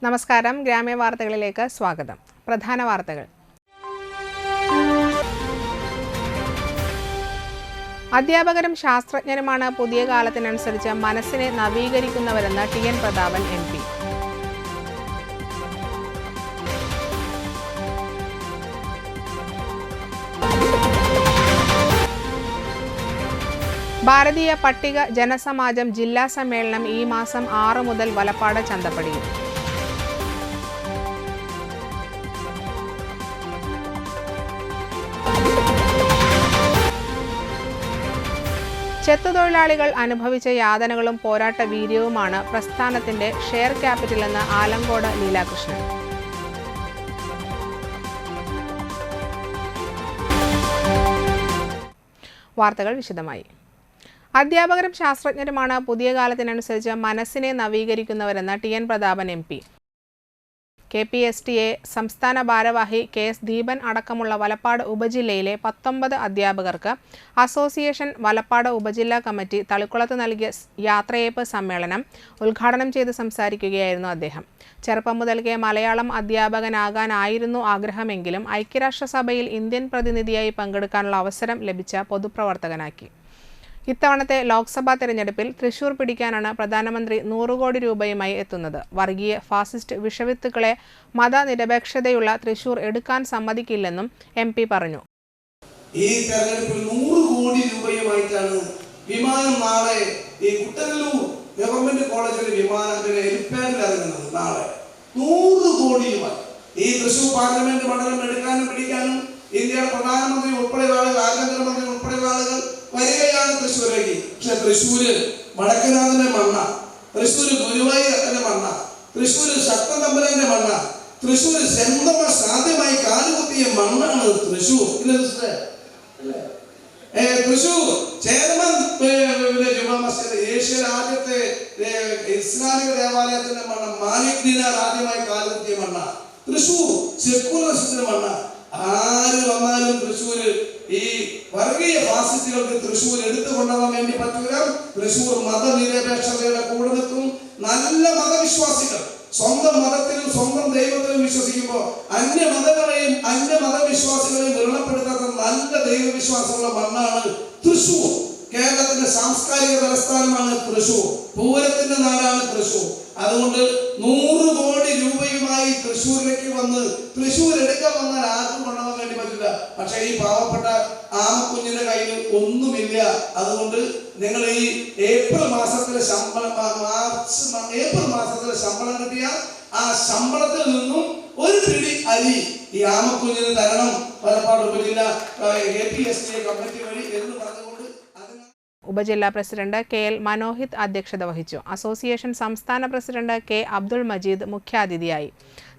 നമസ്കാരം, ഗ്രാമീണ വാർത്തകളിലേക്ക് സ്വാഗതം. പ്രധാന വാർത്തകൾ. അധ്യാപകരും ശാസ്ത്രജ്ഞരുമാണ് പുതിയ കാലത്തിനനുസരിച്ച് മനസ്സിനെ നവീകരിക്കുന്നവരെന്ന് ടി.എൻ. പ്രതാപൻ MP. ഭാരതീയ പട്ടിക ജനസമാജം ജില്ലാ സമ്മേളനം ഈ മാസം 6 മുതൽ വലപ്പാട് ചന്തപ്പടിയിൽ. ചെത്തുതൊഴിലാളികൾ അനുഭവിച്ച യാതനകളും പോരാട്ട വീര്യവുമാണ് പ്രസ്ഥാനത്തിന്റെ ഷെയർ ക്യാപിറ്റലെന്ന് ആലങ്കോട് ലീലാകൃഷ്ണൻ. വാർത്തകൾ വിശദമായി. അധ്യാപകരും ശാസ്ത്രജ്ഞരുമാണ് പുതിയ കാലത്തിനനുസരിച്ച് മനസ്സിനെ നവീകരിക്കുന്നവരെന്ന് ടി.എൻ. പ്രതാപൻ MP. KPSTA സംസ്ഥാന ഭാരവാഹി KS ദീപൻ അടക്കമുള്ള വലപ്പാട് ഉപജില്ലയിലെ 19 അധ്യാപകർക്ക് അസോസിയേഷൻ വലപ്പാട് ഉപജില്ലാ കമ്മിറ്റി തളിക്കുളത്ത് നൽകിയ യാത്രയയപ്പ് സമ്മേളനം ഉദ്ഘാടനം ചെയ്ത് സംസാരിക്കുകയായിരുന്നു അദ്ദേഹം. ചെറുപ്പം മുതൽക്കേ മലയാളം അധ്യാപകനാകാനായിരുന്നു ആഗ്രഹമെങ്കിലും ഐക്യരാഷ്ട്രസഭയിൽ ഇന്ത്യൻ പ്രതിനിധിയായി പങ്കെടുക്കാനുള്ള അവസരം ലഭിച്ച പൊതുപ്രവർത്തകനാക്കി. ഇത്തവണത്തെ ലോക്സഭാ തെരഞ്ഞെടുപ്പിൽ തൃശൂർ പിടിക്കാനാണ് പ്രധാനമന്ത്രി 100 കോടി രൂപയുമായി എത്തുന്നത്. വർഗീയ ഫാസിസ്റ്റ് വിഷവിത്തുക്കളെ മതനിരപേക്ഷതയുള്ള തൃശൂർ എടുക്കാൻ സമ്മതിക്കില്ലെന്നും MP പറഞ്ഞു. ഈ തെരഞ്ഞെടുപ്പിൽ 100 കോടി രൂപയുമായിട്ടാണ് വിമാനം നാളെ ഈ കുട്ടനല്ലൂർ ഗവൺമെന്റ് കോളേജിലെ വിമാനത്തിന് ഹെലിപ്പാഡിൽ ഇറങ്ങുന്നത്. നാളെ 100 കോടിയുമായി ഈ തൃശൂർ പാർലമെന്റ് മണ്ഡലം എടുക്കാനും പിടിക്കാനും ഇന്ത്യയുടെ പ്രധാനമന്ത്രി ഉൾപ്പെടെയുള്ള ആളുകൾ, ആഭ്യന്തരമന്ത്രി ഉൾപ്പെടെയുള്ള ആളുകൾ വരികയാണ് തൃശ്ശൂരേക്ക്. പക്ഷെ തൃശ്ശൂര് വടക്കനാഥന്റെ മണ്ണ, തൃശ്ശൂര് ഗുരുവായൂരപ്പന്റെ മണ്ണ, തൃശ്ശൂര് ശക്തൻ തമ്പുരാന്റെ മണ്ണ, തൃശ്ശൂര് സ്വന്തമ സാധ്യമായി കാലുകുത്തിയ മണ്ണാണ് തൃശ്ശൂർ. തൃശ്ശൂർ ചേരമൻ ജുമാ മസ്ജിദ്, ഏഷ്യയിലെ ആദ്യത്തെ ഇസ്ലാമിക ദേവാലയത്തിന്റെ മണ്ണ, മാലിക് ദിനാർ ആദ്യമായി കാലുകുത്തിയ മണ്ണ തൃശ്ശൂർ, സെക്യുലറിസത്തിന്റെ മണ്ണ. ആര് വന്നാലും തൃശ്ശൂര് ഈ വർഗീയ ഫാസിസ്റ്റുകൾക്ക് തൃശ്ശൂർ എടുത്തു കൊണ്ടുപോകാൻ വേണ്ടി പറ്റൂല. തൃശ്ശൂർ മതനിരപേക്ഷതയുടെ കൂടെ നിൽക്കും. നല്ല മതവിശ്വാസികൾ സ്വന്തം മതത്തിലും സ്വന്തം ദൈവത്തിലും വിശ്വസിക്കുമ്പോൾ അന്യമതങ്ങളെയും അന്യമതവിശ്വാസികളെയും വ്രണപ്പെടുത്താത്ത നല്ല ദൈവവിശ്വാസമുള്ള മണ്ണാണ് തൃശ്ശൂർ. കേരളത്തിന്റെ സാംസ്കാരിക തലസ്ഥാനമാണ് തൃശ്ശൂർ. പൂരത്തിന്റെ നാടാണ് തൃശ്ശൂർ. അതുകൊണ്ട് 100 കോടി രൂപയുമായി തൃശ്ശൂരിലേക്ക് വന്ന് തൃശ്ശൂർ എടുക്കാൻ വന്നാൽ ആർക്കും കൊണ്ടുപോകാൻ വേണ്ടി പറ്റില്ല. പക്ഷെ ഈ പാവപ്പെട്ട ആമക്കുഞ്ഞിന്റെ കയ്യിൽ ഒന്നുമില്ല. അതുകൊണ്ട് നിങ്ങൾ ഈ ഏപ്രിൽ മാസത്തിലെ ശമ്പളം കിട്ടിയ ആ ശമ്പളത്തിൽ നിന്നും ഒരു പിടി അരി ഈ ആമക്കുഞ്ഞിന് തരണം വലപ്പാട് ഉപജില്ല KPSTA കമ്മിറ്റി വഴി എന്ന് പറഞ്ഞുകൊണ്ട് ഉപജില്ലാ പ്രസിഡന്റ് KL മനോഹിത് അധ്യക്ഷത വഹിച്ചു. അസോസിയേഷൻ സംസ്ഥാന പ്രസിഡന്റ് K. അബ്ദുൾ മജീദ് മുഖ്യാതിഥിയായി.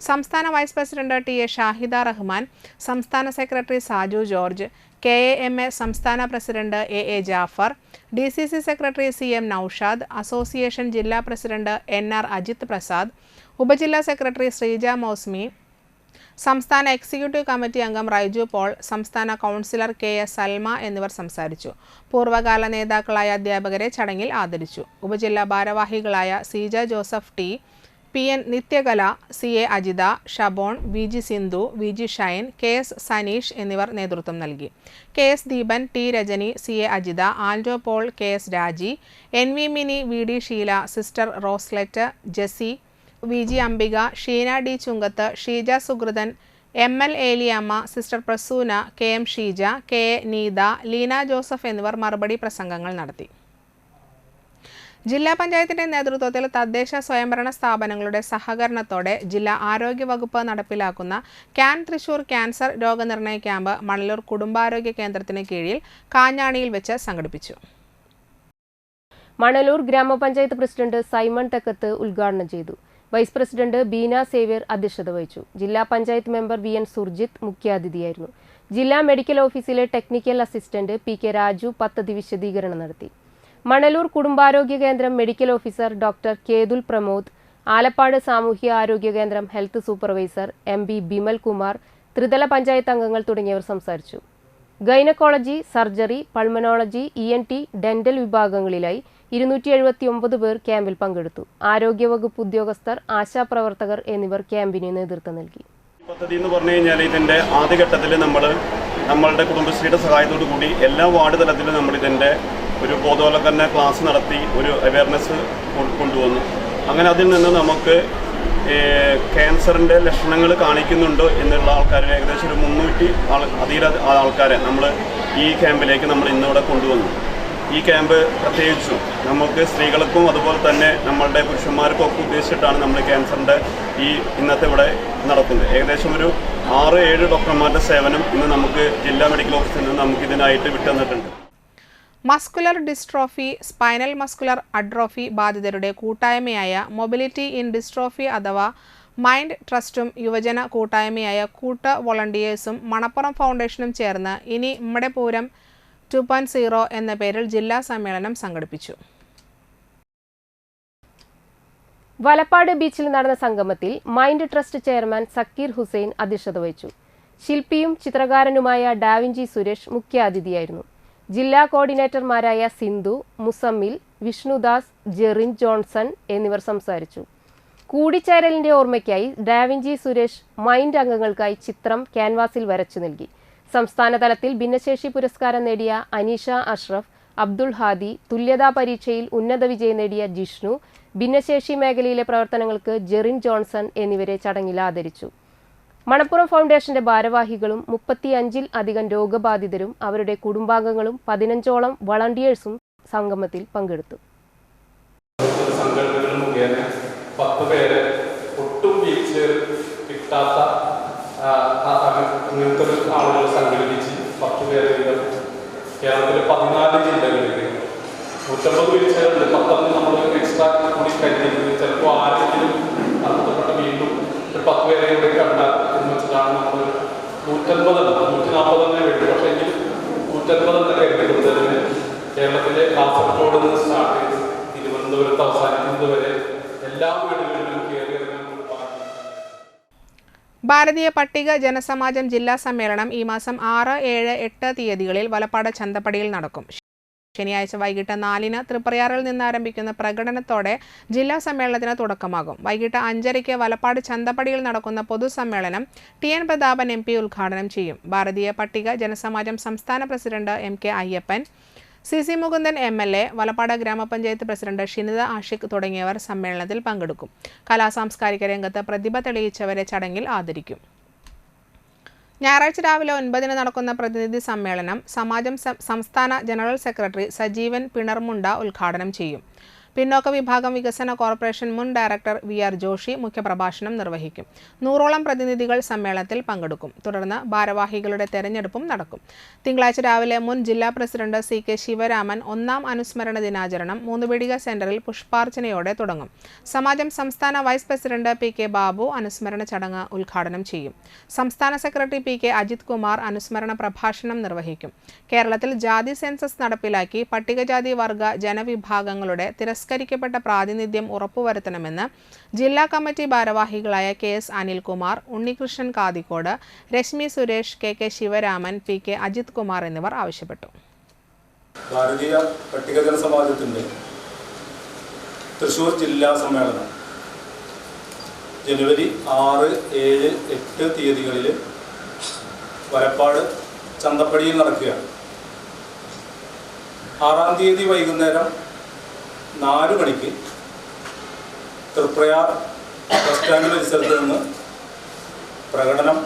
സംസ്ഥാന vice president TA Shahida Rahman, സംസ്ഥാന സെക്രട്ടറി സാജു ജോർജ്, KAMA സംസ്ഥാന president AA Jafar, DCC secretary CM Noushad, association ജില്ലാ പ്രസിഡന്റ് NR അജിത് പ്രസാദ്, ഉപജില്ലാ സെക്രട്ടറി ശ്രീജ മോസ്മി, സംസ്ഥാന എക്സിക്യൂട്ടീവ് കമ്മിറ്റി അംഗം റൈജു പോൾ, സംസ്ഥാന കൗൺസിലർ KS സൽമ എന്നിവർ സംസാരിച്ചു. പൂർവ്വകാല നേതാക്കളായ അധ്യാപകരെ ചടങ്ങിൽ ആദരിച്ചു. ഉപജില്ലാ ഭാരവാഹികളായ Seeja Joseph T, PN Nithyakala, CA Ajitha, Shabon, VG Sindhu, VG Shine, KS Saneesh എന്നിവർ നേതൃത്വം നൽകി. KS Deepan, T Rajani, CA Ajitha, Aljo Paul, KS Raji, NV Mini, VD Sheela, sister Roslet, Jessy, VG Ambika, Sheena D Chungath, Sheeja Suhruthan, ML Eliyamma, sister Prasoona, KM Sheeja, KA Neetha, Leena Joseph എന്നിവർ മറുപടി പ്രസംഗങ്ങൾ നടത്തി. ജില്ലാ പഞ്ചായത്തിന്റെ നേതൃത്വത്തിൽ തദ്ദേശ സ്വയംഭരണ സ്ഥാപനങ്ങളുടെ സഹകരണത്തോടെ ജില്ലാ ആരോഗ്യ വകുപ്പ് നടപ്പിലാക്കുന്ന ക്യാൻ തൃശൂർ ക്യാൻസർ രോഗനിർണയ ക്യാമ്പ് മണലൂർ കുടുംബാരോഗ്യ കേന്ദ്രത്തിന് കീഴിൽ കാഞ്ഞാണിയിൽ വെച്ച് സംഘടിപ്പിച്ചു. മണലൂർ ഗ്രാമപഞ്ചായത്ത് പ്രസിഡന്റ് സൈമൺ തെക്കത്ത് ഉദ്ഘാടനം ചെയ്തു. വൈസ് പ്രസിഡന്റ് ബീന സേവ്യർ അധ്യക്ഷത വഹിച്ചു. ജില്ലാ പഞ്ചായത്ത് മെമ്പർ VN സുർജിത്ത് മുഖ്യാതിഥിയായിരുന്നു. ജില്ലാ മെഡിക്കൽ ഓഫീസിലെ ടെക്നിക്കൽ അസിസ്റ്റന്റ് PK രാജു പദ്ധതി വിശദീകരണം നടത്തി. മണലൂർ കുടുംബാരോഗ്യ കേന്ദ്രം medical officer doctor Kethul Pramod, Alappad സാമൂഹ്യ ആരോഗ്യ കേന്ദ്രം health supervisor MB Bimal Kumar, ത്രിതല പഞ്ചായത്ത് അംഗങ്ങൾ തുടങ്ങിയവർ സംസാരിച്ചു. Gynaecology, surgery, pulmonology, ENT, dental വിഭാഗങ്ങളിലായി 279 പേർ ക്യാമ്പിൽ പങ്കെടുത്തു. ആരോഗ്യവകുപ്പ് ഉദ്യോഗസ്ഥർ, ആശാപ്രവർത്തകർ എന്നിവർ ക്യാമ്പിന് നേതൃത്വം നൽകി. പദ്ധതി എന്ന് പറഞ്ഞു കഴിഞ്ഞാൽ ഇതിൻ്റെ ആദ്യഘട്ടത്തിൽ നമ്മളുടെ കുടുംബശ്രീയുടെ സഹായത്തോടു കൂടി എല്ലാ വാർഡ് തലത്തിലും നമ്മളിതിൻ്റെ ഒരു ബോധവൽക്കരണ ക്ലാസ് നടത്തി ഒരു അവയർനെസ് കൊണ്ടുവന്നു. അങ്ങനെ അതിൽ നിന്ന് നമുക്ക് ക്യാൻസറിൻ്റെ ലക്ഷണങ്ങൾ കാണിക്കുന്നുണ്ടോ എന്നുള്ള ആൾക്കാർ ഏകദേശം ഒരു 300 ആൾക്കാരെ നമ്മൾ ഈ ക്യാമ്പിലേക്ക് നമ്മൾ ഇന്നിവിടെ കൊണ്ടുവന്നു. ഈ ക്യാമ്പ് പ്രത്യേകിച്ചും നമുക്ക് സ്ത്രീകൾക്കും അതുപോലെ തന്നെ നമ്മളുടെ പുരുഷന്മാർക്കും ഒക്കെ ഉദ്ദേശിച്ചിട്ടാണ് നമ്മൾ ക്യാൻസറിൻ്റെ ഇന്നത്തെ ഇവിടെ നടക്കുന്നത്. ഏകദേശം ഒരു 6-7 ഡോക്ടർമാരുടെ സേവനം ഇന്ന് നമുക്ക് ജില്ലാ മെഡിക്കൽ ഓഫീസിൽ നിന്ന് നമുക്ക് ഇതിനായിട്ട് വിട്ടുതന്നിട്ടുണ്ട്. Muscular dystrophy, spinal muscular atrophy ബാധിതരുടെ കൂട്ടായ്മയായ മൊബിലിറ്റി ഇൻ ഡിസ്ട്രോഫി അഥവാ മൈൻഡ് ട്രസ്റ്റും യുവജന കൂട്ടായ്മയായ കൂട്ട വോളണ്ടിയേഴ്സും മണപ്പുറം ഫൗണ്ടേഷനും ചേർന്ന് ഇനി നമ്മുടെ പൂരം 2.0 എന്ന പേരിൽ ജില്ലാ സമ്മേളനം സംഘടിപ്പിച്ചു. വലപ്പാട് ബീച്ചിൽ നടന്ന സംഗമത്തിൽ mind trust chairman Zakir Hussain അധ്യക്ഷത വഹിച്ചു. ശില്പിയും ചിത്രകാരനുമായ ഡാവിഞ്ചി സുരേഷ് മുഖ്യാതിഥിയായിരുന്നു. ജില്ലാ കോർഡിനേറ്റർമാരായ സിന്ധു, മുസമ്മിൽ, വിഷ്ണുദാസ്, ജെറിൻ ജോൺസൺ എന്നിവർ സംസാരിച്ചു. കൂടിച്ചേരലിന്റെ ഓർമ്മയ്ക്കായി ഡാവിഞ്ചി സുരേഷ് മൈൻഡ് അംഗങ്ങൾക്കായി ചിത്രം ക്യാൻവാസിൽ വരച്ചു നൽകി. സംസ്ഥാന തലത്തിൽ ഭിന്നശേഷി പുരസ്കാരം നേടിയ അനീഷ അഷ്റഫ്, അബ്ദുൾ ഹാദി, തുല്യതാ പരീക്ഷയിൽ ഉന്നത വിജയം നേടിയ ജിഷ്ണു, ഭിന്നശേഷി മേഖലയിലെ പ്രവർത്തനങ്ങൾക്ക് ജെറിൻ ജോൺസൺ എന്നിവരെ ചടങ്ങിൽ ആദരിച്ചു. മണപ്പുറം ഫൗണ്ടേഷന്റെ ഭാരവാഹികളും 35-ൽ അധികം രോഗബാധിതരും അവരുടെ കുടുംബാംഗങ്ങളും 15ഓളം വളണ്ടിയേഴ്സും സംഗമത്തിൽ പങ്കെടുത്തു. സംഘടനകൾ മുഖേന 10 പേരെ ഒട്ടും വീൽചെയർ കിട്ടാത്ത അങ്ങനത്തെ ആളുകൾ സംഘടിപ്പിച്ച് 10 പേരെ വീതം കേരളത്തിലെ 14 ജില്ലകളിൽ 150 വീൽചെയറുണ്ട്. 10 നമ്മൾ എക്സ്ട്രാ കൂടി കരുതിയിരിക്കുന്നത് ചിലപ്പോൾ ആരെങ്കിലും അർഹതപ്പെട്ട വീണ്ടും ഒരു 10 പേരെ ഇവിടെ കണ്ടാൽ എന്ന് വെച്ചിട്ടാണ് നമ്മൾ 140 തന്നെ വേണ്ടു. പക്ഷേ എങ്കിൽ 150 തന്നെ കരുതിക്കുന്നതിന് കേരളത്തിലെ കാസർഗോഡ് നിന്ന് സ്റ്റാർട്ട് ചെയ്ത് തിരുവനന്തപുരത്ത് അവസാനിക്കുന്നത് വരെ എല്ലാ വീടുകളിലും കയറി ഇറങ്ങാൻ. ഭാരതീയ പട്ടിക ജനസമാജം ജില്ലാ സമ്മേളനം ഈ മാസം 6, 7, 8 തീയതികളിൽ വലപ്പാട് ചന്തപ്പടിയിൽ നടക്കും. ശനിയാഴ്ച വൈകിട്ട് 4-ന് തൃപ്രയാറിൽ നിന്ന് ആരംഭിക്കുന്ന പ്രകടനത്തോടെ ജില്ലാ സമ്മേളനത്തിന് തുടക്കമാകും. വൈകിട്ട് 5:30-ക്ക് വലപ്പാട് ചന്തപ്പടിയിൽ നടക്കുന്ന പൊതുസമ്മേളനം TN പ്രതാപൻ MP ഉദ്ഘാടനം ചെയ്യും. ഭാരതീയ പട്ടിക ജനസമാജം സംസ്ഥാന president MK Ayyappan, CC Mukundan MLA, Valappad ഗ്രാമപഞ്ചായത്ത് പ്രസിഡന്റ് ഷിനിത ആഷിഖ് തുടങ്ങിയവർ സമ്മേളനത്തിൽ പങ്കെടുക്കും. കലാസാംസ്കാരിക രംഗത്ത് പ്രതിഭ തെളിയിച്ചവരെ ചടങ്ങിൽ ആദരിക്കും. ഞായറാഴ്ച രാവിലെ 9-ന് നടക്കുന്ന പ്രതിനിധി സമ്മേളനം സമാജം സംസ്ഥാന ജനറൽ സെക്രട്ടറി സജീവൻ പിണർമുണ്ട ഉദ്ഘാടനം ചെയ്യും. പിന്നോക്ക വിഭാഗം വികസന കോർപ്പറേഷൻ മുൻ ഡയറക്ടർ VR ജോഷി മുഖ്യപ്രഭാഷണം നിർവഹിക്കും. 100ഓളം പ്രതിനിധികൾ സമ്മേളനത്തിൽ പങ്കെടുക്കും. തുടർന്ന് ഭാരവാഹികളുടെ തെരഞ്ഞെടുപ്പും നടക്കും. തിങ്കളാഴ്ച രാവിലെ മുൻ ജില്ലാ പ്രസിഡന്റ് CK ശിവരാമൻ 1ാം അനുസ്മരണ ദിനാചരണം മൂന്നുപീടിക സെന്ററിൽ പുഷ്പാർച്ചനയോടെ തുടങ്ങും. സമാജം സംസ്ഥാന വൈസ് പ്രസിഡന്റ് PK ബാബു അനുസ്മരണ ചടങ്ങ് ഉദ്ഘാടനം ചെയ്യും. സംസ്ഥാന സെക്രട്ടറി PK അജിത് കുമാർ അനുസ്മരണ പ്രഭാഷണം നിർവഹിക്കും. കേരളത്തിൽ ജാതി സെൻസസ് നടപ്പിലാക്കി പട്ടികജാതി വർഗ ജനവിഭാഗങ്ങളുടെ തിരസ്കരിക്കപ്പെട്ട പ്രാതിനിധ്യം ഉറപ്പുവരുത്തണമെന്ന് ജില്ലാ കമ്മിറ്റി ഭാരവാഹികളായ KS Anilkumar, Unnikrishnan Kathikode, Rashmi Suresh, KK Sivaraman, PK Ajith Kumar എന്നിവർ ആവശ്യപ്പെട്ടു. ഭാരതീയ പട്ടികജന സമാജത്തിൻ്റെ തൃശ്ശൂർ ജില്ലാ സമ്മേളനം ജനുവരി 6, 7, 8 തീയതികളിൽ വലപ്പാട് ചന്തപ്പടിയിൽ നടക്കുകയാണ്. 6-ാം തീയതി വൈകുന്നേരം 4 മണിക്ക് തൃപ്രയാർ ബസ് സ്റ്റാൻഡ് പരിസരത്ത് നിന്ന് പ്രകടനം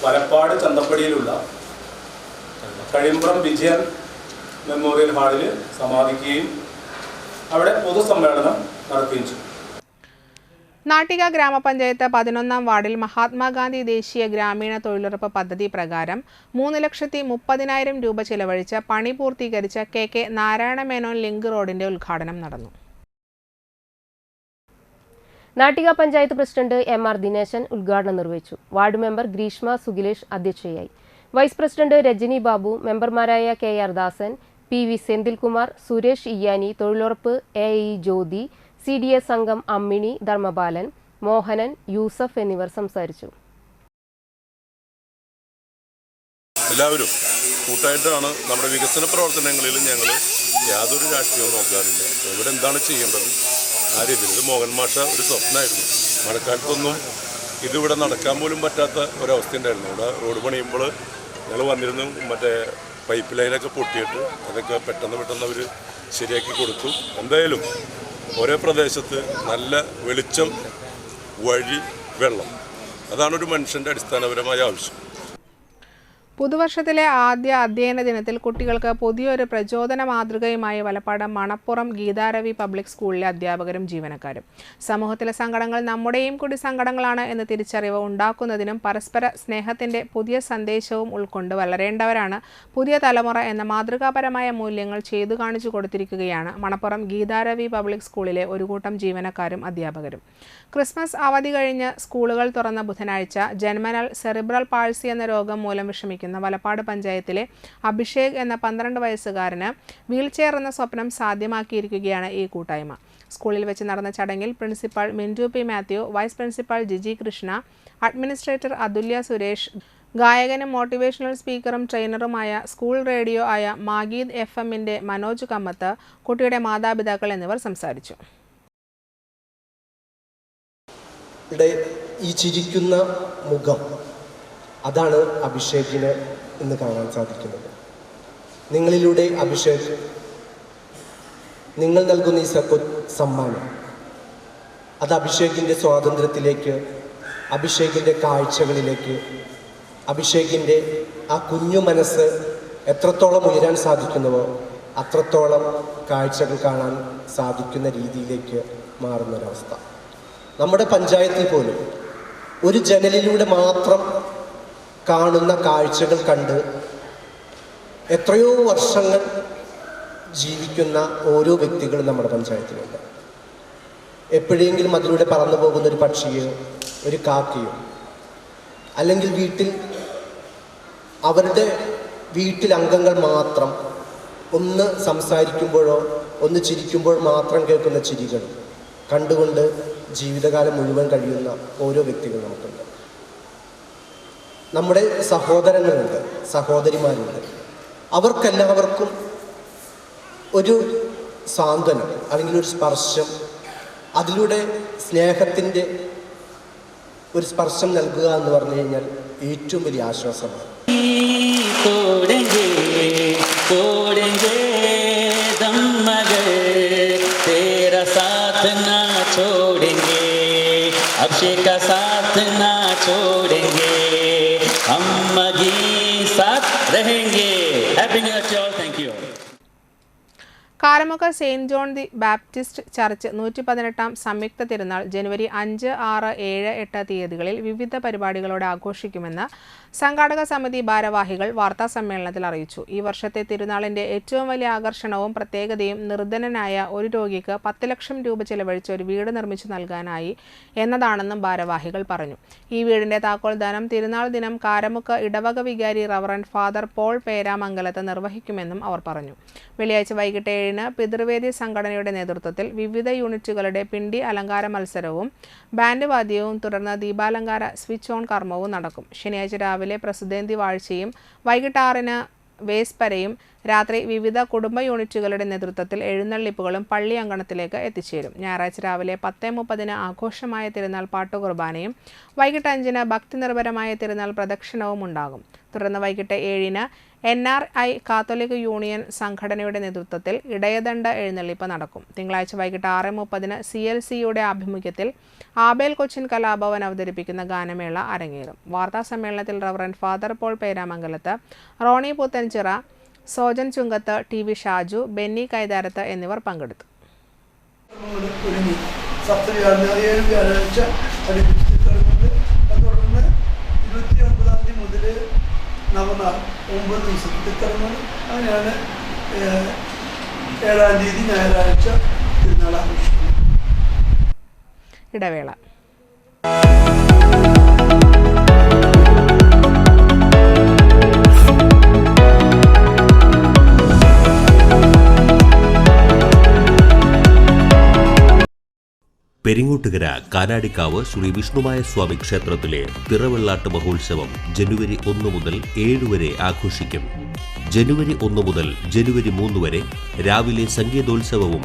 വലപ്പാട് ചന്തപ്പടിയിലുള്ള കഴിമ്പ്രം വിജയൻ മെമ്മോറിയൽ ഹാളിൽ സമാപിക്കുകയും അവിടെ പൊതുസമ്മേളനം നടക്കുകയും ചെയ്തു. നാട്ടിക ഗ്രാമപഞ്ചായത്ത് 11ാം വാർഡിൽ മഹാത്മാഗാന്ധി ദേശീയ ഗ്രാമീണ തൊഴിലുറപ്പ് പദ്ധതി പ്രകാരം 3,30,000 രൂപ ചെലവഴിച്ച് പണി പൂർത്തീകരിച്ച KK നാരായണ മേനോൻ ലിങ്ക് റോഡിന്റെ ഉദ്ഘാടനം നടന്നു. നാട്ടിക പഞ്ചായത്ത് പ്രസിഡന്റ് MR ദിനേശൻ ഉദ്ഘാടനം നിർവഹിച്ചു. വാർഡ് മെമ്പർ ഗ്രീഷ്മ സുഗിലേഷ് അധ്യക്ഷയായി. വൈസ് പ്രസിഡന്റ് രജനി ബാബു, മെമ്പർമാരായ KR ദാസൻ, PV സെന്തിൽകുമാർ, സുരേഷ് ഇയ്യാനി, തൊഴിലുറപ്പ് AE ജ്യോതി, CDS അംഗം അമ്മിണി, ധർമ്മപാലൻ, മോഹനൻ, യൂസഫ് എന്നിവർ സംസാരിച്ചു. എല്ലാവരും കൂട്ടായിട്ടാണ് നമ്മുടെ വികസന പ്രവർത്തനങ്ങളിൽ ഞങ്ങൾ യാതൊരു രാഷ്ട്രീയവും നോക്കാറില്ല. ഇവിടെ എന്താണ് ചെയ്യേണ്ടത് ആ രീതിയിൽ. ഇത് മോഹൻ മാഷ ഒരു സ്വപ്നമായിരുന്നു. മഴക്കാലത്തൊന്നും ഇതിവിടെ നടക്കാൻ പോലും പറ്റാത്ത ഒരവസ്ഥ ഉണ്ടായിരുന്നു. ഇവിടെ റോഡ് പണിയുമ്പോൾ ഞങ്ങൾ വന്നിരുന്നു, മറ്റേ പൈപ്പ് ലൈനൊക്കെ പൊട്ടിയിട്ട് അതൊക്കെ പെട്ടെന്ന് അവർ ശരിയാക്കി കൊടുത്തു. എന്തായാലും ഓരോ പ്രദേശത്ത് നല്ല വെളിച്ചം, വഴി, വെള്ളം, അതാണ് ഒരു മനുഷ്യൻ്റെ അടിസ്ഥാനപരമായ ആവശ്യം. പുതുവർഷത്തിലെ ആദ്യ അധ്യയന ദിനത്തിൽ കുട്ടികൾക്ക് പുതിയൊരു പ്രചോദന മാതൃകയുമായി വലപ്പാട് മണപ്പുറം ഗീതാരവി പബ്ലിക് സ്കൂളിലെ അധ്യാപകരും ജീവനക്കാരും. സമൂഹത്തിലെ സങ്കടങ്ങൾ നമ്മുടെയും കൂടി സങ്കടങ്ങളാണ് എന്ന തിരിച്ചറിവ് ഉണ്ടാക്കുന്നതിനും പരസ്പര സ്നേഹത്തിൻ്റെ പുതിയ സന്ദേശവും ഉൾക്കൊണ്ട് വളരേണ്ടവരാണ് പുതിയ തലമുറ എന്ന മാതൃകാപരമായ മൂല്യങ്ങൾ ചെയ്തു കാണിച്ചു കൊടുത്തിരിക്കുകയാണ് മണപ്പുറം ഗീതാരവി പബ്ലിക് സ്കൂളിലെ ഒരു കൂട്ടം ജീവനക്കാരും അധ്യാപകരും. ക്രിസ്മസ് അവധി കഴിഞ്ഞ് സ്കൂളുകൾ തുറന്ന ബുധനാഴ്ച ജന്മനാൽ സെറിബ്രൽ പാൾസി എന്ന രോഗം മൂലം വിഷമിക്കുന്ന വലപ്പാട് പഞ്ചായത്തിലെ അഭിഷേക് എന്ന 12 വയസ്സുകാരന് വീൽചെയർ എന്ന സ്വപ്നം സാധ്യമാക്കിയിരിക്കുകയാണ് ഈ കൂട്ടായ്മ. സ്കൂളിൽ വെച്ച് നടന്ന ചടങ്ങിൽ principal Mintu P Mathew, vice principal Giji Krishna, administrator Athulya Suresh, ഗായകനും മോട്ടിവേഷണൽ സ്പീക്കറും ട്രെയിനറുമായ സ്കൂൾ റേഡിയോ ആയ മാഗീദ് FM-ന്റെ മനോജ് കമ്മത്ത്, കുട്ടിയുടെ മാതാപിതാക്കൾ എന്നിവർ സംസാരിച്ചു. ഈ ചിരിക്കുന്ന മുഖം, അതാണ് അഭിഷേകിന് ഇന്ന് കാണാൻ സാധിക്കുന്നത്. നിങ്ങളിലൂടെ അഭിഷേക്, നിങ്ങൾ നൽകുന്ന ഈ സമ്മാനം, അത് അഭിഷേകിൻ്റെ സ്വാതന്ത്ര്യത്തിലേക്ക്, അഭിഷേകിൻ്റെ കാഴ്ചകളിലേക്ക്, അഭിഷേകിൻ്റെ ആ കുഞ്ഞു മനസ്സ് എത്രത്തോളം ഉയരാൻ സാധിക്കുന്നുവോ അത്രത്തോളം കാഴ്ചകൾ കാണാൻ സാധിക്കുന്ന രീതിയിലേക്ക് മാറുന്നൊരവസ്ഥ. നമ്മുടെ പഞ്ചായത്തിൽ പോലും ഒരു ജനലിലൂടെ മാത്രം കാണുന്ന കാഴ്ചകൾ കണ്ട് എത്രയോ വർഷങ്ങൾ ജീവിക്കുന്ന ഓരോ വ്യക്തികളും നമ്മുടെ പഞ്ചായത്തിലുണ്ട്. എപ്പോഴെങ്കിലും അതിലൂടെ പറന്നു പോകുന്ന ഒരു പക്ഷിയോ ഒരു കാക്കയോ, അല്ലെങ്കിൽ അവരുടെ വീട്ടിൽ അംഗങ്ങൾ മാത്രം ഒന്ന് സംസാരിക്കുമ്പോഴോ ഒന്ന് ചിരിക്കുമ്പോൾ മാത്രം കേൾക്കുന്ന ചിരികൾ കണ്ടുകൊണ്ട് ജീവിതകാലം മുഴുവൻ കഴിയുന്ന ഓരോ വ്യക്തികൾ നമുക്കുണ്ട്. നമ്മുടെ സഹോദരങ്ങളുണ്ട്, സഹോദരിമാരുണ്ട്. അവർക്കെല്ലാവർക്കും ഒരു സാന്ത്വനം അല്ലെങ്കിൽ ഒരു സ്പർശം, അതിലൂടെ സ്നേഹത്തിൻ്റെ ഒരു സ്പർശം നൽകുക എന്ന് പറഞ്ഞു കഴിഞ്ഞാൽ ഏറ്റവും വലിയ ആശ്വാസമാണ്. अभिषेक का साथ ना छोड़ेंगे, हम मगी साथ रहेंगे. Happy new year to all. Thank you. Karamuck saint John the Baptist church 118-ാം സംയുക്ത തിരുനാൾ ജനുവരി 5, 6, 7, 8 തീയതികളിൽ വിവിധ പരിപാടികളോടെ ആഘോഷിക്കുമെന്ന് സംഘാടക സമിതി ഭാരവാഹികൾ വാർത്താസമ്മേളനത്തിൽ അറിയിച്ചു. ഈ വർഷത്തെ തിരുനാളിൻ്റെ ഏറ്റവും വലിയ ആകർഷണവും പ്രത്യേകതയും നിർധനനായ ഒരു രോഗിക്ക് 10 ലക്ഷം രൂപ ചെലവഴിച്ച് ഒരു വീട് നിർമ്മിച്ചു നൽകാനായി എന്നതാണെന്നും ഭാരവാഹികൾ പറഞ്ഞു. ഈ വീടിൻ്റെ താക്കോൽദാനം തിരുനാൾ ദിനം കാരമുക്ക് ഇടവക വികാരി റവറൻഡ് ഫാദർ പോൾ പേരാമംഗലത്ത് നിർവഹിക്കുമെന്നും അവർ പറഞ്ഞു. വെള്ളിയാഴ്ച വൈകിട്ട് 7-ന് പിതൃവേദി സംഘടനയുടെ നേതൃത്വത്തിൽ വിവിധ യൂണിറ്റുകളുടെ പിണ്ടി അലങ്കാര മത്സരവും ബാൻഡ് വാദ്യവും തുടർന്ന് ദീപാലങ്കാര സ്വിച്ച് ഓൺ കർമ്മവും നടക്കും. ശനിയാഴ്ച രാവിലെ പ്രസുദേന്തി വാഴ്ചയും വൈകിട്ട് 6-ന് വേസ്പരയും രാത്രി വിവിധ കുടുംബ യൂണിറ്റുകളുടെ നേതൃത്വത്തിൽ എഴുന്നള്ളിപ്പുകളും പള്ളി അങ്കണത്തിലേക്ക് എത്തിച്ചേരും. ഞായറാഴ്ച രാവിലെ 10:30-ന് ആഘോഷമായ തിരുനാൾ പാട്ടുകുർബാനയും വൈകിട്ട് 5-ന് ഭക്തി നിർഭരമായ തിരുനാൾ പ്രദക്ഷിണവും ഉണ്ടാകും. തുടർന്ന് വൈകിട്ട് 7-ന് NRI കാത്തോലിക് യൂണിയൻ സംഘടനയുടെ നേതൃത്വത്തിൽ ഇടയദണ്ഡ എഴുന്നള്ളിപ്പ് നടക്കും. തിങ്കളാഴ്ച വൈകിട്ട് 6:30-ന് CLCയുടെ ആഭിമുഖ്യത്തിൽ ആബേൽ കൊച്ചിൻ കലാഭവൻ അവതരിപ്പിക്കുന്ന ഗാനമേള അരങ്ങേറും. വാർത്താ സമ്മേളനത്തിൽ reverend father Paul Peramangalath, Rony Puthenchira, Sojan Chungath, TV Shaju, Benny Kaitharath എന്നിവർ പങ്കെടുത്തു. നവനാൾ 9 ദിവസത്തെ കർമ്മങ്ങൾ. അങ്ങനെയാണ് 7-ാം തീയതി ഞായറാഴ്ച തിരുനാൾ ആഘോഷിക്കുന്നത്. ഇടവേള. പെരിങ്ങോട്ടുകര കാനാടിക്കാവ് ശ്രീ വിഷ്ണുമായ സ്വാമി ക്ഷേത്രത്തിലെ തിറവെള്ളാട്ട് മഹോത്സവം ജനുവരി 1 മുതൽ 7 വരെ ആഘോഷിക്കും. ജനുവരി 1 മുതൽ ജനുവരി 3 വരെ രാവിലെ സംഗീതോത്സവവും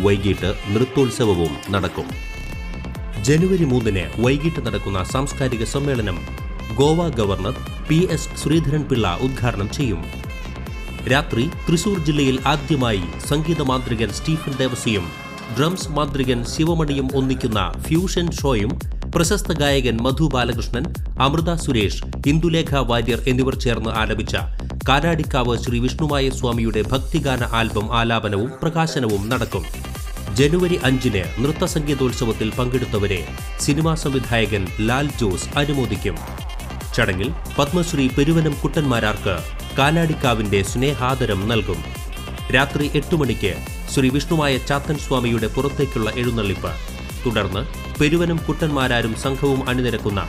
വൈകിട്ട് നൃത്തോത്സവവും നടക്കും. ജനുവരി 3 വൈകിട്ട് നടക്കുന്ന സാംസ്കാരിക സമ്മേളനം ഗോവ ഗവർണർ PS ശ്രീധരൻപിള്ള ഉദ്ഘാടനം ചെയ്യും. രാത്രി തൃശൂർ ജില്ലയിൽ ആദ്യമായി സംഗീത മാന്ത്രികൻ സ്റ്റീഫൻ ദേവസിയും ഡ്രംസ് മാന്ത്രികൻ ശിവമണിയും ഒന്നിക്കുന്ന ഫ്യൂഷൻ ഷോയും പ്രശസ്ത ഗായകൻ മധു ബാലകൃഷ്ണൻ, അമൃത സുരേഷ്, ഇന്ദുലേഖ വാര്യർ എന്നിവർ ചേർന്ന് ആലപിച്ച കാനാടിക്കാവ് ശ്രീ വിഷ്ണുമായ സ്വാമിയുടെ ഭക്തിഗാന ആൽബം ആലാപനവും പ്രകാശനവും നടക്കും. ജനുവരി 5 നൃത്ത സംഗീതോത്സവത്തിൽ പങ്കെടുത്തവരെ സിനിമാ സംവിധായകൻ ലാൽ ജോസ് അനുമോദിക്കും. ചടങ്ങിൽ പത്മശ്രീ പെരുവനം കുട്ടന്മാരാർക്ക് കാനാടിക്കാവിന്റെ സ്നേഹാദരം നൽകും. രാത്രി 8 മണിക്ക് ശ്രീ വിഷ്ണുമായ ചാത്തൻ സ്വാമിയുടെ പുറത്തേക്കുള്ള എഴുന്നള്ളിപ്പ്. തുടർന്ന് പെരുവനം കുട്ടന്മാരാരും സംഘവും അണിനിരക്കുന്ന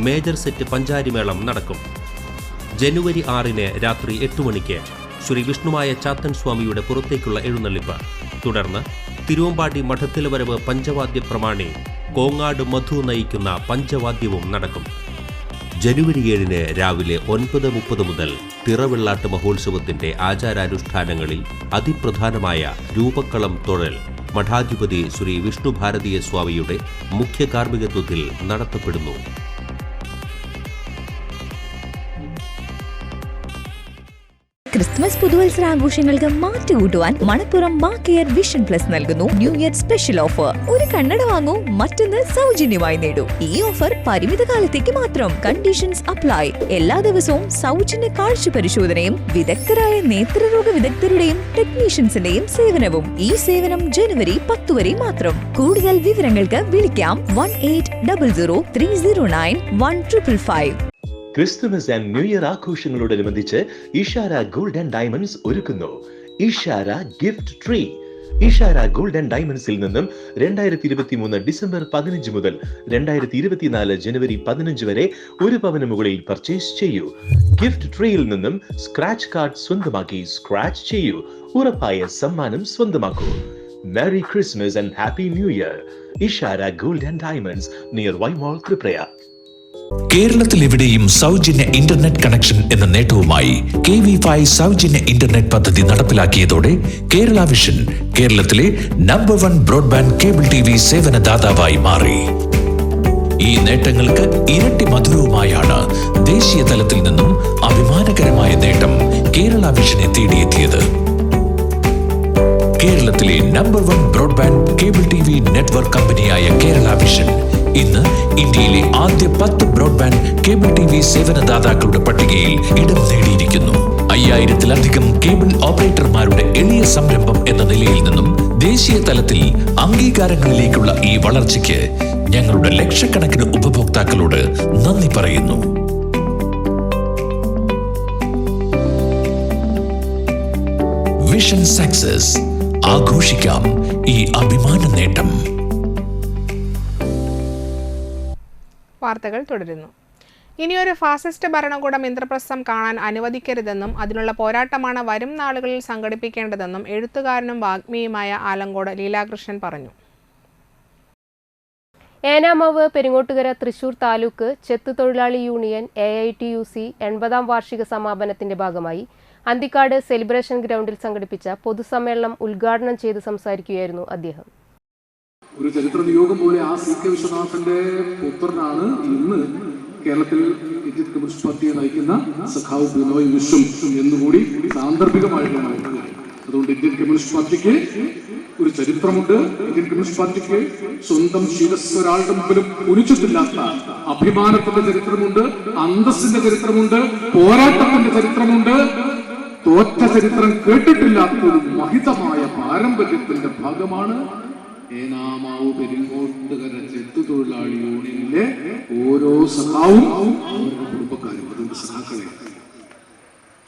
മേജർ സെറ്റ് പഞ്ചാരിമേളം നടക്കും. ജനുവരി 6 രാത്രി 8 മണിക്ക് ശ്രീ വിഷ്ണുമായ ചാത്തൻ സ്വാമിയുടെ പുറത്തേക്കുള്ള എഴുന്നള്ളിപ്പ്. തുടർന്ന് തിരുവമ്പാടി മഠത്തിലവരവ് പഞ്ചവാദ്യ പ്രമാണി കോങ്ങാട് മധു നയിക്കുന്ന പഞ്ചവാദ്യവും നടക്കും. ജനുവരി 7 രാവിലെ 9:30 മുതൽ തിറവെള്ളാട്ട് മഹോത്സവത്തിന്റെ ആചാരാനുഷ്ഠാനങ്ങളിൽ അതിപ്രധാനമായ രൂപക്കളം തൊഴൽ മഠാധിപതി ശ്രീ വിഷ്ണു ഭാരതീയ സ്വാമിയുടെ മുഖ്യ കാർമ്മികത്വത്തിൽ നടത്തപ്പെടുന്നു. ക്രിസ്മസ് പുതുവത്സരാഘോഷങ്ങൾക്ക് മാറ്റുകൂട്ടുവാൻ മണപ്പുറം മാ കെയർ വിഷൻ പ്ലസ് നൽകുന്നു ന്യൂ ഇയർ സ്പെഷ്യൽ ഓഫർ. ഒരു കണ്ണട വാങ്ങൂ, മറ്റൊന്ന് സൗജന്യമായി നേടൂ. ഈ ഓഫർ പരിമിത കാലത്തേക്ക് മാത്രം. Conditions apply. എല്ലാ ദിവസവും സൗജന്യ കാഴ്ച പരിശോധനയും വിദഗ്ധരായ നേത്രരോഗ വിദഗ്ധരുടെയും ടെക്നീഷ്യൻസിന്റെയും സേവനവും. ഈ സേവനം ജനുവരി 10 വരെ മാത്രം. കൂടുതൽ വിവരങ്ങൾക്ക് വിളിക്കാം 1800-309-1555. ക്രിസ്തുമസ് ആൻഡ് ന്യൂ ഇയർ ആഘോഷങ്ങളോടനുബന്ധിച്ച് ഇഷാര ഗോൾഡ് ആൻഡ് ഡയമണ്ട്സ് ഒരുക്കുന്നു Ishara gift tree. Ishara gold and ഡയമണ്ട്സിൽ നിന്നും 2023 ഡിസംബർ 15 മുതൽ 2024 ജനുവരി 15 വരെ 1 പവന് മുകളിൽ പർച്ചേസ് ചെയ്യൂ. ഗിഫ്റ്റ് ട്രീയിൽ നിന്നും സ്ക്രാച്ച് കാർഡ് സ്വന്തമാക്കി സ്ക്രാച്ച് ചെയ്യൂ. ഉറപ്പായ സമ്മാനം സ്വന്തമാക്കൂ. Merry Christmas and happy new year. Ishara gold and diamonds near Y mall Triprayar. കേരളത്തിൽ എവിടെയും സൗജന്യ ഇന്റർനെറ്റ് കണക്ഷൻ എന്ന നേട്ടവുമായി KV5 സൗജന്യ ഇന്റർനെറ്റ് പദ്ധതി നടപ്പിലാക്കിയതോടെ കേരള വിഷൻ കേരളത്തിലെ നമ്പർ 1 ബ്രോഡ്ബാൻഡ് കേബിൾ TV സേവനദാതാവായി മാറി. ഈ നേട്ടങ്ങൾക്ക് ഇരട്ടി മധുരവുമായാണ് ദേശീയ തലത്തിൽ നിന്നും അഭിമാനകരമായ നേട്ടം കേരള വിഷനെ തേടിയെത്തിയത്. കേരളത്തിലെ number 1 broadband cable TV network കമ്പനിയായ കേരള വിഷൻ ഇന്ന് ഇന്ത്യയിലെ ആദ്യ 10 ബ്രോഡ്ബാൻഡ് കേബിൾ TV സേവനദാതാക്കളുടെ പട്ടികയിൽ ഇടം നേടിയിരിക്കുന്നു. 5000-ലധികം കേബിൾ ഓപ്പറേറ്റർമാരുടെ എളിയ സംരംഭം എന്ന നിലയിൽ നിന്നും ദേശീയ തലത്തിൽ അംഗീകാരങ്ങളിലേക്കുള്ള ഈ വളർച്ചയ്ക്ക് ഞങ്ങളുടെ ലക്ഷക്കണക്കിന് ഉപഭോക്താക്കളോട് നന്ദി പറയുന്നു. Vision success. ആഘോഷിക്കാം ഈ അഭിമാന നേട്ടം. വാർത്തകൾ തുടരുന്നു. ഇനിയൊരു ഫാസിസ്റ്റ് ഭരണകൂടം ഇന്ദ്രപ്രസ്ഥം കാണാൻ അനുവദിക്കരുതെന്നും അതിനുള്ള പോരാട്ടമാണ് വരും നാളുകളിൽ സംഘടിപ്പിക്കേണ്ടതെന്നും എഴുത്തുകാരനും വാഗ്മിയുമായ ആലങ്കോട് ലീലാകൃഷ്ണൻ പറഞ്ഞു. ഏനാമാവ് പെരിങ്ങോട്ടുകര തൃശൂർ താലൂക്ക് ചെത്ത് തൊഴിലാളി യൂണിയൻ AITUC 80ാം വാർഷിക സമാപനത്തിന്റെ ഭാഗമായി അന്തിക്കാട് സെലിബ്രേഷൻ ഗ്രൗണ്ടിൽ സംഘടിപ്പിച്ച പൊതുസമ്മേളനം ഉദ്ഘാടനം ചെയ്ത് സംസാരിക്കുകയായിരുന്നു അദ്ദേഹം. ഒരു ചരിത്ര നിയോഗം പോലെ ആ CK വിശ്വനാഥന്റെ പുത്രനാണ് ഇന്ന് കേരളത്തിൽ ഇന്ത്യൻ കമ്മ്യൂണിസ്റ്റ് പാർട്ടിയെ നയിക്കുന്ന സഖാവ് ബിനോയ് വിശ്വം എന്നുകൂടി സാന്ദർഭികമായിട്ടാണ് ഓർക്കുന്നത്. അതുകൊണ്ട് ഇന്ത്യൻ കമ്മ്യൂണിസ്റ്റ് പാർട്ടിക്ക് ഒരു ചരിത്രമുണ്ട്. ഇന്ത്യൻ കമ്മ്യൂണിസ്റ്റ് പാർട്ടിക്ക് സ്വന്തം ശിരസ് ഒരാളുടെ മുമ്പിലും കുനിച്ചിട്ടില്ലാത്ത അഭിമാനത്തിന്റെ ചരിത്രമുണ്ട്, അന്തസ്സിന്റെ ചരിത്രമുണ്ട്, പോരാട്ടത്തിന്റെ ചരിത്രമുണ്ട്. തോറ്റ ചരിത്രം കേട്ടിട്ടില്ലാത്ത ഒരു മഹിതമായ പാരമ്പര്യത്തിന്റെ ഭാഗമാണ് ഏനാമാവ് പെരിങ്ങോട്ടുകര ചെത്തു തൊഴിലാളി യൂണിയനിലെ ഓരോ സഖാവും അവരുടെ കുടുംബക്കാരും. അതുകൊണ്ട് സഖാക്കളെ,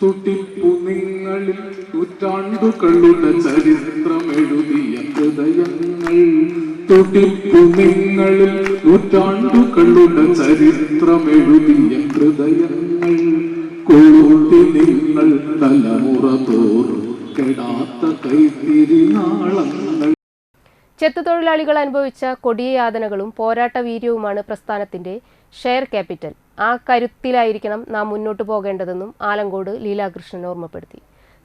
തുടിപ്പു നിങ്ങളിൽ നൂറ്റാണ്ടുകളുടെ ചരിത്രമെഴുതിയ ഹൃദയങ്ങൾ, തുടിപ്പു നിങ്ങളിൽ നൂറ്റാണ്ടുകളുടെ ചരിത്രമെഴുതിയ ഹൃദയങ്ങൾ, കൊളുത്തി നിങ്ങൾ തലമുറ തോറും കെടാത്ത കൈത്തിരി നാളങ്ങൾ. ചെത്തുതൊഴിലാളികൾ അനുഭവിച്ച കൊടിയ യാതനകളും പോരാട്ട വീര്യവുമാണ് പ്രസ്ഥാനത്തിന്റെ ഷെയർ ക്യാപിറ്റൽ. ആ കരുത്തിലായിരിക്കണം നാം മുന്നോട്ടു പോകേണ്ടതെന്നും ആലങ്കോട് ലീലാകൃഷ്ണൻ ഓർമ്മപ്പെടുത്തി.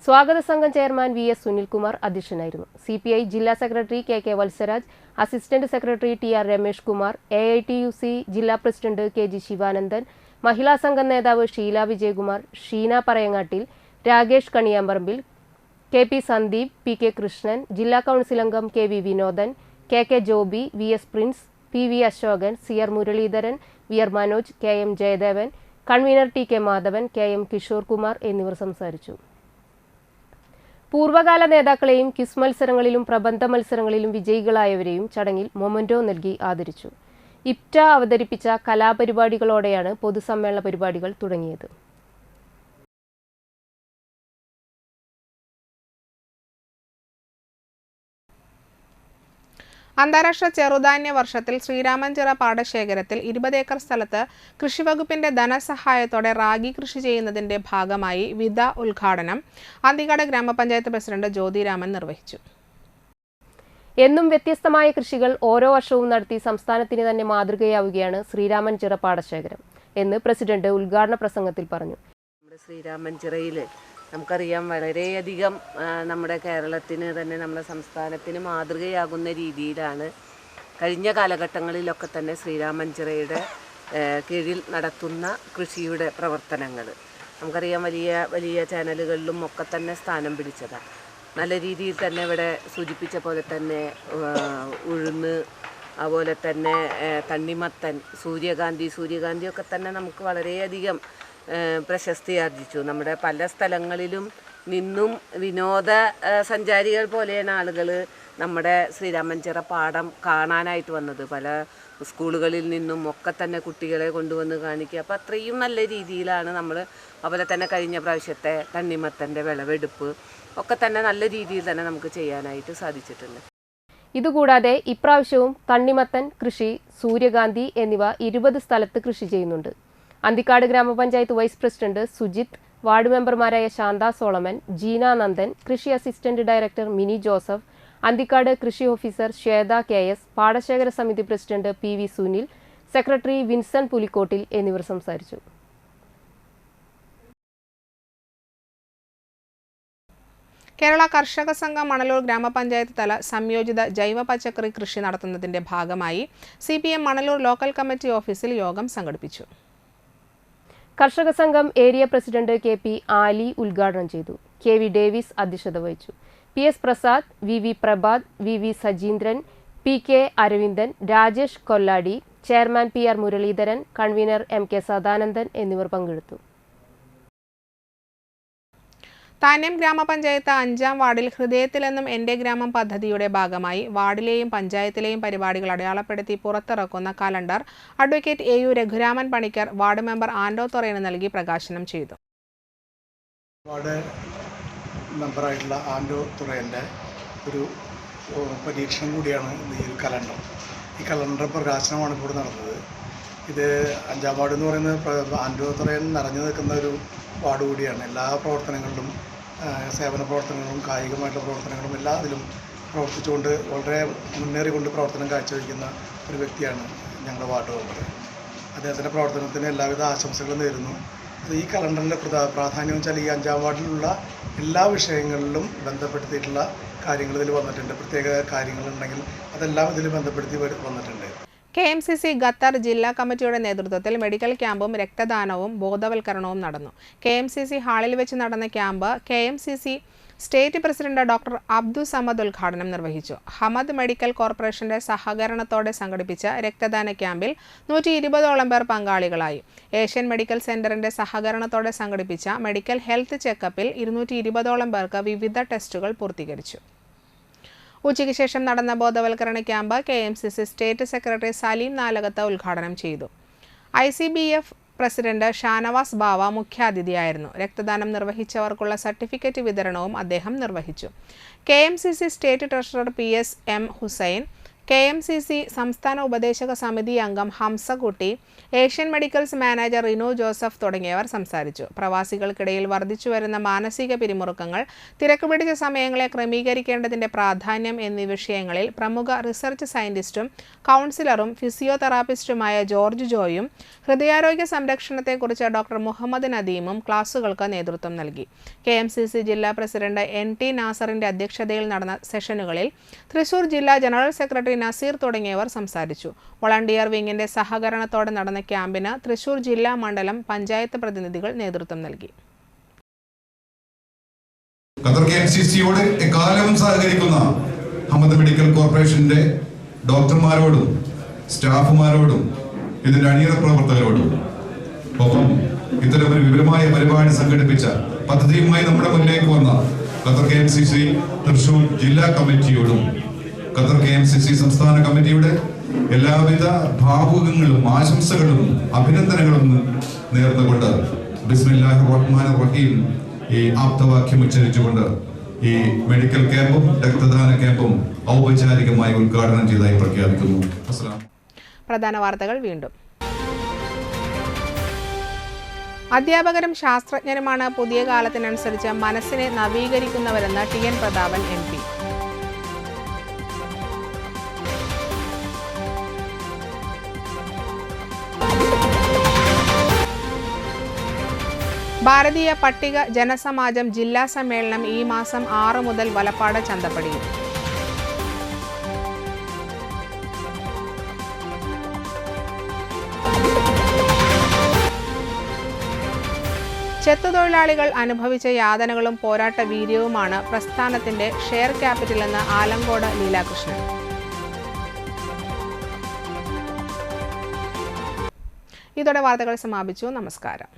സ്വാഗത സംഘം ചെയർമാൻ VS സുനിൽകുമാർ അധ്യക്ഷനായിരുന്നു. CPI ജില്ലാ secretary KK Valsaraj, assistant secretary TR Ramesh Kumar, AITUC ജില്ലാ പ്രസിഡന്റ് KG ശിവാനന്ദൻ, മഹിളാ സംഘം നേതാവ് ഷീല വിജയകുമാർ, ഷീന പറയങ്ങാട്ടിൽ, രാകേഷ് കണിയാമ്പറമ്പിൽ, KP സന്ദീപ്, PK കൃഷ്ണൻ, ജില്ലാ കൗൺസിൽ അംഗം KV Vinodan, KK Joby, VS Prince, PV Ashokan, CR Muraleedharan, VR Manoj, KM Jayadevan, convener TK Madhavan, KM Kishore Kumar എന്നിവർ സംസാരിച്ചു. പൂർവ്വകാല നേതാക്കളെയും ക്വിസ് മത്സരങ്ങളിലും പ്രബന്ധ മത്സരങ്ങളിലും വിജയികളായവരെയും ചടങ്ങിൽ മൊമന്റോ നൽകി ആദരിച്ചു. ഇപ്റ്റ അവതരിപ്പിച്ച കലാപരിപാടികളോടെയാണ് പൊതുസമ്മേളന പരിപാടികൾ തുടങ്ങിയത്. അന്താരാഷ്ട്ര ചെറുധാന്യ വർഷത്തിൽ ശ്രീരാമൻചിറ പാടശേഖരത്തിൽ 20 ഏക്കർ സ്ഥലത്ത് കൃഷിവകുപ്പിന്റെ ധനസഹായത്തോടെ റാഗി കൃഷി ചെയ്യുന്നതിന്റെ ഭാഗമായി വിത ഉദ്ഘാടനം അന്തിക്കാട് ഗ്രാമപഞ്ചായത്ത് പ്രസിഡന്റ് ജ്യോതിരാമൻ നിർവഹിച്ചു. എന്നും വ്യത്യസ്തമായ കൃഷികൾ ഓരോ വർഷവും നടത്തി സംസ്ഥാനത്തിന് തന്നെ മാതൃകയാവുകയാണ് ശ്രീരാമൻചിറ പാടശേഖരം എന്ന് പ്രസിഡന്റ് ഉദ്ഘാടന പ്രസംഗത്തിൽ പറഞ്ഞു. നമ്മുടെ ശ്രീരാമൻചിറയിൽ നമുക്കറിയാം വളരെയധികം നമ്മുടെ കേരളത്തിന് തന്നെ നമ്മുടെ സംസ്ഥാനത്തിന് മാതൃകയാകുന്ന രീതിയിലാണ് കഴിഞ്ഞ കാലഘട്ടങ്ങളിലൊക്കെ തന്നെ ശ്രീരാമൻചിറയുടെ കീഴിൽ നടത്തുന്ന കൃഷിയുടെ പ്രവർത്തനങ്ങൾ. നമുക്കറിയാം വലിയ വലിയ ചാനലുകളിലും ഒക്കെ തന്നെ സ്ഥാനം പിടിച്ചതാണ്. നല്ല രീതിയിൽ തന്നെ ഇവിടെ സൂചിപ്പിച്ച പോലെ തന്നെ ഉഴുന്ന്, അതുപോലെ തന്നെ തണ്ണിമത്തൻ, സൂര്യകാന്തിയൊക്കെ തന്നെ നമുക്ക് വളരെയധികം പ്രശസ്തി ആർജിച്ചു. നമ്മുടെ പല സ്ഥലങ്ങളിലും നിന്നും വിനോദ സഞ്ചാരികൾ പോലെയാണ് ആളുകൾ നമ്മുടെ ശ്രീരാമൻചിറ പാടം കാണാനായിട്ട് വന്നത്. പല സ്കൂളുകളിൽ നിന്നും ഒക്കെ തന്നെ കുട്ടികളെ കൊണ്ടുവന്ന് കാണിക്കുക. അപ്പോൾ അത്രയും നല്ല രീതിയിലാണ് നമ്മൾ. അതുപോലെ തന്നെ കഴിഞ്ഞ പ്രാവശ്യത്തെ തണ്ണിമത്തൻ്റെ വിളവെടുപ്പ് ഒക്കെ തന്നെ നല്ല രീതിയിൽ തന്നെ നമുക്ക് ചെയ്യാനായിട്ട് സാധിച്ചിട്ടുണ്ട്. ഇതുകൂടാതെ ഇപ്രാവശ്യവും തണ്ണിമത്തൻ കൃഷി, സൂര്യകാന്തി എന്നിവ 20 സ്ഥലത്ത് കൃഷി ചെയ്യുന്നുണ്ട്. അന്തിക്കാട് ഗ്രാമപഞ്ചായത്ത് വൈസ് പ്രസിഡന്റ് സുജിത്ത്, വാർഡ് മെമ്പർമാരായ ശാന്ത സോളമൻ, ജീന നന്ദൻ, കൃഷി assistant director Mini Joseph, Anthikad കൃഷി ഓഫീസർ ശ്വേത KS, പാടശേഖര സമിതി president PV Sunil, secretary Vinson Pulikkottil എന്നിവർ സംസാരിച്ചു. കേരള കർഷക സംഘം മണലൂർ ഗ്രാമപഞ്ചായത്ത് തല സംയോജിത ജൈവ പച്ചക്കറി കൃഷി നടത്തുന്നതിന്റെ ഭാഗമായി CPM മണലൂർ ലോക്കൽ കമ്മിറ്റി ഓഫീസിൽ യോഗം സംഘടിപ്പിച്ചു. കർഷക സംഘം ഏരിയ പ്രസിഡന്റ് KP ആലി ഉദ്ഘാടനം ചെയ്തു. KV ഡേവിസ് അധ്യക്ഷത വഹിച്ചു. PS Prasad, VV Prabhath, VV Sajeendran, PK Aravindan, Rajesh Kolladi, chairman PR Muraleedharan, convener MK Sadanandan എന്നിവർ പങ്കെടുത്തു. താന്യം ഗ്രാമപഞ്ചായത്ത് 5-ാം വാർഡിൽ ഹൃദയത്തിലെന്നും എൻ്റെ ഗ്രാമം പദ്ധതിയുടെ ഭാഗമായി വാർഡിലെയും പഞ്ചായത്തിലെയും പരിപാടികൾ അടയാളപ്പെടുത്തി പുറത്തിറക്കുന്ന calendar advocate AU Raghuraman Panicker ward member Ando തൊറേന് നൽകി പ്രകാശനം ചെയ്തു. വാർഡ് മെമ്പറായിട്ടുള്ള ആൻഡോ തൊറേൻ്റെ ഒരു പരീക്ഷണം കൂടിയാണ് ഈ ഒരു കലണ്ടർ. ഈ കലണ്ടർ പ്രകാശനമാണ് ഇവിടെ നടന്നത്. ഇത് 5-ാം വാർഡ് എന്ന് പറയുന്നത് ആൻഡോ തൊറേൻ നിറഞ്ഞു നിൽക്കുന്ന ഒരു വാർഡ് കൂടിയാണ്. എല്ലാ പ്രവർത്തനങ്ങളിലും സേവന പ്രവർത്തനങ്ങളും കായികമായിട്ടുള്ള പ്രവർത്തനങ്ങളും എല്ലാ അതിലും പ്രവർത്തിച്ചുകൊണ്ട് വളരെ മുന്നേറിക്കൊണ്ട് പ്രവർത്തനം കാഴ്ചവെക്കുന്ന ഒരു വ്യക്തിയാണ് ഞങ്ങളുടെ വാർഡ് മെമ്പർ. അദ്ദേഹത്തിൻ്റെ പ്രവർത്തനത്തിന് എല്ലാവിധ ആശംസകളും നേരുന്നു. ഈ കലണ്ടറിൻ്റെ പ്രാധാന്യം വെച്ചാൽ ഈ 5-ാം വാർഡിലുള്ള എല്ലാ വിഷയങ്ങളിലും ബന്ധപ്പെടുത്തിയിട്ടുള്ള കാര്യങ്ങൾ ഇതിൽ വന്നിട്ടുണ്ട്. പ്രത്യേക കാര്യങ്ങളുണ്ടെങ്കിൽ അതെല്ലാം ഇതിൽ ബന്ധപ്പെടുത്തി വന്നിട്ടുണ്ട്. KMCC ഖത്തർ ജില്ലാ കമ്മിറ്റിയുടെ നേതൃത്വത്തിൽ മെഡിക്കൽ ക്യാമ്പും രക്തദാനവും ബോധവൽക്കരണവും നടന്നു. KMCC ഹാളിൽ വെച്ച് നടന്ന camp KMCC state president doctor Abdu Samad ഉദ്ഘാടനം നിർവഹിച്ചു. ഹമദ് മെഡിക്കൽ കോർപ്പറേഷന്റെ സഹകരണത്തോടെ സംഘടിപ്പിച്ച രക്തദാന ക്യാമ്പിൽ 120ഓളം പേർ പങ്കാളികളായി. ഏഷ്യൻ മെഡിക്കൽ സെന്ററിന്റെ സഹകരണത്തോടെ സംഘടിപ്പിച്ച മെഡിക്കൽ ഹെൽത്ത് ചെക്കപ്പിൽ 220ഓളം പേർക്ക് വിവിധ ടെസ്റ്റുകൾ പൂർത്തീകരിച്ചു. ഉച്ചയ്ക്ക് ശേഷം നടന്ന ബോധവൽക്കരണ camp KMCC state secretary Saleem Nalakath ഉദ്ഘാടനം ചെയ്തു. ICBF പ്രസിഡന്റ് ഷാനവാസ് ബാവ മുഖ്യാതിഥിയായിരുന്നു. രക്തദാനം നിർവഹിച്ചവർക്കുള്ള സർട്ടിഫിക്കറ്റ് വിതരണവും അദ്ദേഹം നിർവഹിച്ചു. KMCC state treasurer PS M Hussain, KMCC സംസ്ഥാന ഉപദേശക സമിതി അംഗം Hamsakutty, Asian medicals manager Rinu Joseph തുടങ്ങിയവർ സംസാരിച്ചു. പ്രവാസികൾക്കിടയിൽ വർദ്ധിച്ചുവരുന്ന മാനസിക പിരിമുറുക്കങ്ങൾ, തിരക്കുപിടിച്ച സമയങ്ങളെ ക്രമീകരിക്കേണ്ടതിന്റെ പ്രാധാന്യം എന്നീ വിഷയങ്ങളിൽ പ്രമുഖ റിസർച്ച് സയന്റിസ്റ്റും കൗൺസിലറും ഫിസിയോതെറാപ്പിസ്റ്റുമായ ജോർജ് ജോയും ഹൃദയാരോഗ്യ സംരക്ഷണത്തെക്കുറിച്ച് ഡോക്ടർ മുഹമ്മദ് നദീമും ക്ലാസുകൾക്ക് നേതൃത്വം നൽകി. KMCC ജില്ലാ പ്രസിഡന്റ് NT നാസറിന്റെ അധ്യക്ഷതയിൽ നടന്ന സെഷനുകളിൽ തൃശൂർ ജില്ലാ ജനറൽ സെക്രട്ടറി നസീർ തുടങ്ങിയവർ സംസാരിച്ചു. വോളണ്ടിയർ വിങ്ങിന്റെ സഹകരണത്തോടെ നടന്ന ക്യാമ്പിന് തൃശൂർ ജില്ലാ മണ്ഡലം പഞ്ചായത്ത് പ്രതിനിധികൾ നേതൃത്വം നൽകി. ഖത്തർ KMCCയോട് എക്കാലവും സഹകരിക്കുന്ന അഹമ്മദ് മെഡിക്കൽ കോർപ്പറേഷന്റെ ഡോക്ടർമാരോടും സ്റ്റാഫുമാരോടും ഇതിന്റെ അണിയറ പ്രവർത്തകരോടും ഒപ്പം ഇത്തരമൊരു വിപുലമായ പരിപാടി സംഘടിപ്പിച്ച പദ്ധതിയുമായി നമ്മുടെ മുന്നിലേക്ക് വന്ന ഖത്തർ KMCC തൃശൂർ ജില്ലാ കമ്മിറ്റിയോടും ഖത്തർ KMCC സംസ്ഥാന കമ്മിറ്റിയുടെ എല്ലാവിധ ഭാവുകങ്ങളും ആശംസകളും അഭിനന്ദനങ്ങളും നേർന്നുകൊണ്ട് ബിസ്മില്ലാഹിർ റഹ്മാനിർ റഹീം ഈ ആപ്തവാക്യം ഉച്ചരിച്ചുകൊണ്ട് ഈ മെഡിക്കൽ ക്യാമ്പും രക്തദാന ക്യാമ്പും ഔപചാരികമായി ഉദ്ഘാടനം ചെയ്തതായി പ്രഖ്യാപിക്കുന്നു. പ്രധാന വാർത്തകൾ വീണ്ടും. അധ്യാപകരും ശാസ്ത്രജ്ഞരുമാണ് പുതിയ കാലത്തിനനുസരിച്ച് മനസ്സിനെ നവീകരിക്കുന്നവരെന്ന് TN പ്രതാപൻ MP. ഭാരതീയ പട്ടിക ജനസമാജം ജില്ലാ സമ്മേളനം ഈ മാസം 6 മുതൽ വലപ്പാട് ചന്തപ്പടിയിൽ. ചെത്തുതൊഴിലാളികൾ അനുഭവിച്ച യാതനകളും പോരാട്ട വീര്യവുമാണ് പ്രസ്ഥാനത്തിന്റെ ഷെയർ ക്യാപിറ്റൽ എന്ന് ആലങ്കോട് ലീലാകൃഷ്ണൻ. ഇതോടെ വാർത്തകൾ സമാപിച്ചു. നമസ്കാരം.